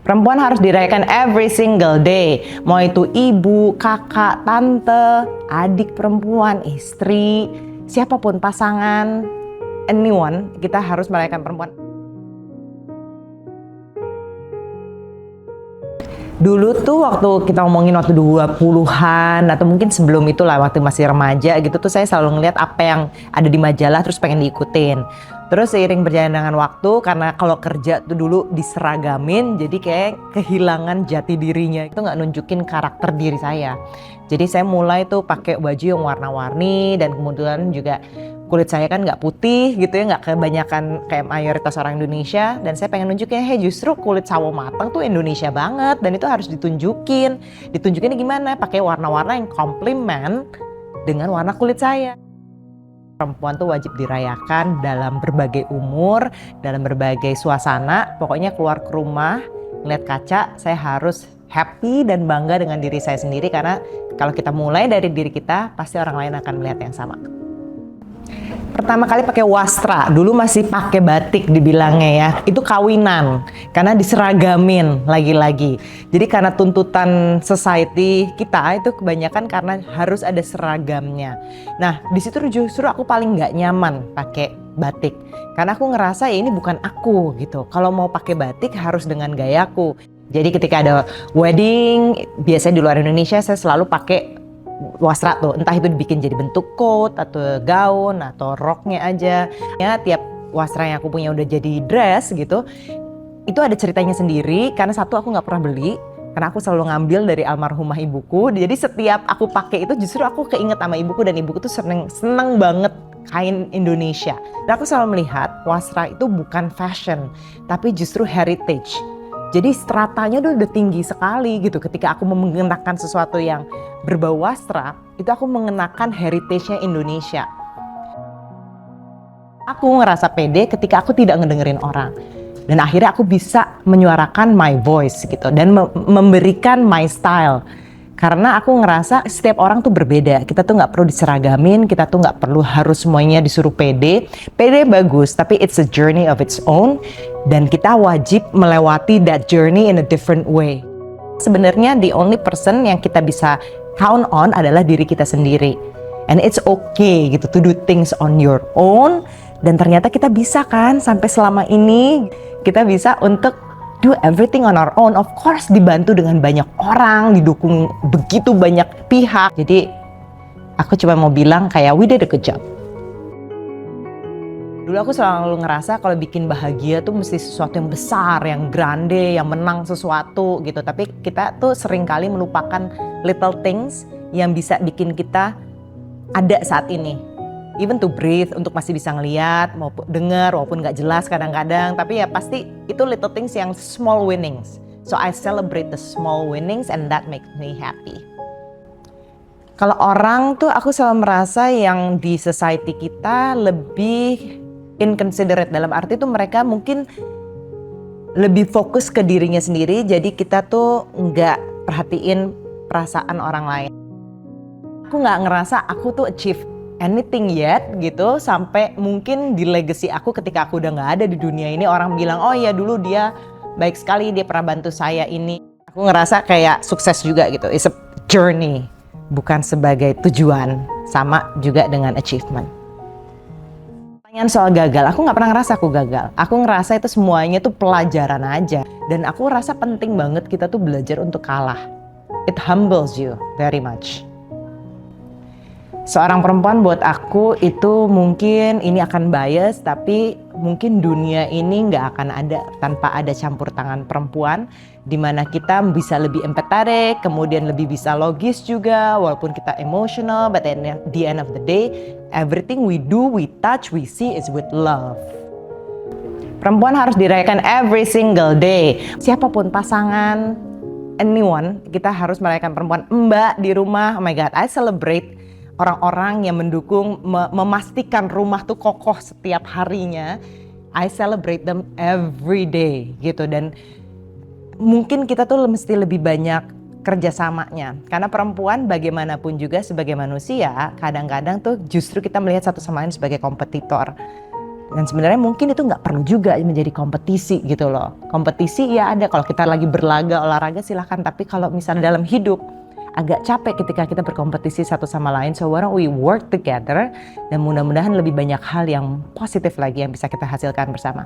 Perempuan harus dirayakan every single day. Mau itu ibu, kakak, tante, adik perempuan, istri, siapapun pasangan, anyone, kita harus merayakan perempuan. Dulu tuh waktu kita ngomongin waktu 20-an atau mungkin sebelum itulah waktu masih remaja gitu tuh saya selalu ngeliat apa yang ada di majalah terus pengen diikutin. Terus seiring berjalan dengan waktu karena kalau kerja tuh dulu diseragamin jadi kayak kehilangan jati dirinya. Itu nggak nunjukin karakter diri saya. Jadi saya mulai tuh pakai baju yang warna-warni dan kemudian juga kulit saya kan nggak putih gitu ya, nggak kebanyakan kayak mayoritas orang Indonesia, dan saya pengen nunjukin justru kulit sawo matang tuh Indonesia banget dan itu harus ditunjukinnya gimana, pakai warna-warna yang komplement dengan warna kulit saya. Perempuan tuh wajib dirayakan dalam berbagai umur, dalam berbagai suasana, pokoknya keluar ke rumah ngeliat kaca saya harus happy dan bangga dengan diri saya sendiri, karena kalau kita mulai dari diri kita pasti orang lain akan melihat yang sama. Pertama kali pakai wastra, dulu masih pakai batik dibilangnya ya, itu kawinan karena diseragamin lagi-lagi. Jadi karena tuntutan society kita itu kebanyakan karena harus ada seragamnya. Nah di situ justru aku paling nggak nyaman pakai batik karena aku ngerasa ya ini bukan aku gitu. Kalau mau pakai batik harus dengan gayaku. Jadi ketika ada wedding, biasanya di luar Indonesia saya selalu pakai wastra tuh, entah itu dibikin jadi bentuk coat atau gaun atau roknya aja. Ya, tiap wastra yang aku punya udah jadi dress gitu, itu ada ceritanya sendiri. Karena satu aku nggak pernah beli, karena aku selalu ngambil dari almarhumah ibuku. Jadi setiap aku pakai itu justru aku keinget sama ibuku, dan ibuku tuh seneng banget kain Indonesia. Dan aku selalu melihat wastra itu bukan fashion, tapi justru heritage. Jadi stratanya udah tinggi sekali gitu. Ketika aku mengenakan sesuatu yang berbau wastra, itu aku mengenakan heritage-nya Indonesia. Aku ngerasa pede ketika aku tidak ngedengerin orang. Dan akhirnya aku bisa menyuarakan my voice gitu. Dan memberikan my style. Karena aku ngerasa setiap orang tuh berbeda. Kita tuh gak perlu diseragamin, kita tuh gak perlu harus semuanya disuruh pede. Pede bagus, tapi it's a journey of its own. Dan kita wajib melewati that journey in a different way. Sebenarnya the only person yang kita bisa count on adalah diri kita sendiri. And it's okay gitu to do things on your own. Dan ternyata kita bisa kan sampai selama ini kita bisa untuk do everything on our own. Of course dibantu dengan banyak orang, didukung begitu banyak pihak. Jadi aku cuma mau bilang kayak we did a good job. Dulu aku selalu ngerasa kalau bikin bahagia tuh mesti sesuatu yang besar, yang grande, yang menang sesuatu gitu. Tapi kita tuh sering kali melupakan little things yang bisa bikin kita ada saat ini. Even to breathe, untuk masih bisa ngeliat, maupun dengar, walaupun gak jelas kadang-kadang. Tapi ya pasti itu little things yang small winnings. So I celebrate the small winnings and that makes me happy. Kalau orang tuh aku selalu merasa yang di society kita lebih inconsiderate, dalam arti tuh mereka mungkin lebih fokus ke dirinya sendiri, jadi kita tuh nggak perhatiin perasaan orang lain. Aku nggak ngerasa aku tuh achieve anything yet gitu, sampai mungkin di legacy aku ketika aku udah nggak ada di dunia ini, orang bilang oh ya dulu dia baik sekali, dia pernah bantu saya ini. Aku ngerasa kayak sukses juga gitu, it's a journey, bukan sebagai tujuan, sama juga dengan achievement. Pertanyaan soal gagal, aku nggak pernah ngerasa aku gagal. Aku ngerasa itu semuanya tuh pelajaran aja. Dan aku rasa penting banget kita tuh belajar untuk kalah. It humbles you very much. Seorang perempuan buat aku itu mungkin ini akan bias, tapi mungkin dunia ini nggak akan ada tanpa ada campur tangan perempuan, di mana kita bisa lebih empathetic, kemudian lebih bisa logis juga, walaupun kita emotional, but at the end of the day, everything we do, we touch, we see is with love. Perempuan harus dirayakan every single day. Siapapun pasangan, anyone, kita harus merayakan perempuan. Mbak di rumah, oh my God, I celebrate orang-orang yang mendukung, memastikan rumah tuh kokoh setiap harinya. I celebrate them every day gitu. Dan mungkin kita tuh mesti lebih banyak kerjasamanya. Karena perempuan bagaimanapun juga sebagai manusia, kadang-kadang tuh justru kita melihat satu sama lain sebagai kompetitor. Dan sebenarnya mungkin itu nggak perlu juga menjadi kompetisi gitu loh. Kompetisi ya ada kalau kita lagi berlaga olahraga silahkan, tapi kalau misalnya dalam hidup agak capek ketika kita berkompetisi satu sama lain. So why don't we work together, dan mudah-mudahan lebih banyak hal yang positif lagi yang bisa kita hasilkan bersama.